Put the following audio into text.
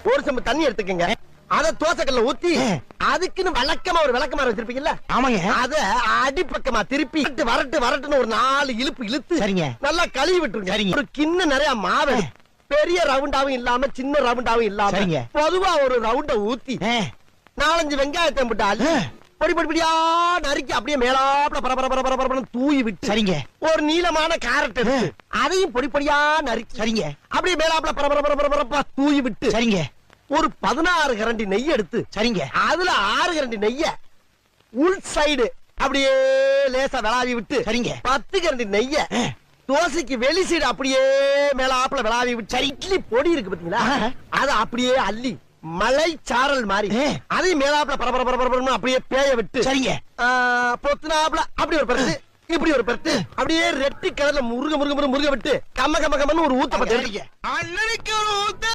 ஒரு செம்பு தண்ணி எடுத்துக்கங்க. அத தோசைக்கல்ல ஊத்தி அதுக்குன்னு வழக்கமா ஒரு விளக்கமாறு வச்சிருப்பீங்கல்ல, ஆமாங்க. அத அடிப்பக்கமா திருப்பி வரட்டுன்னு ஒரு 4 இழுப்பு இழுத்து சரிங்க. நல்லா கழுவி விட்டுருங்க. சரிங்க. ஒரு கிண்ண நிறைய மாவு பெரிய ரவுண்டாவும் இல்லாம சின்ன ரவுண்டாவும் இல்லாம சரிங்க. பொதுவா ஒரு ரவுண்ட ஊத்தி 4-5 வெங்காயத்தை போட்டு பொடி பொடி பொடியா நறுக்கி அப்படியே மேலாப்ல பரபர தூவி விட்டு சரிங்க. ஒரு நீளமான கேரட் எடுத்து அதையும் பொடி பொடியா நறுக்கி சரிங்க. அப்படியே மேலாப்ல பரபர தூவி விட்டு சரிங்க. ஒரு 16 கரண்டி நெய் எடுத்து சரிங்க. அதுல 6 கரண்டி நெய்ய உள் சைடு அப்படியே லேசா விளாவி விட்டு சரிங்க. 10 கரண்டி நெய்ய தோசைக்கு வெளி சைடு அப்படியே மேலாப்ல விளாவி விட்டு சரி இட்லி பொடி இருக்கு பாத்தீங்களா, அத அப்படியே அள்ளி மலை சாரல் மாதிரி அதையும் மேலாப்ல பரபர அப்படியே பேய விட்டு சரிங்க. பொத்துனாப்ல அப்படி ஒரு பருத்து இப்படி ஒரு பருத்து அப்படியே ரெட்டி கலர்ல முருக விட்டு கம்ம ஒரு ஊத்த பத்தி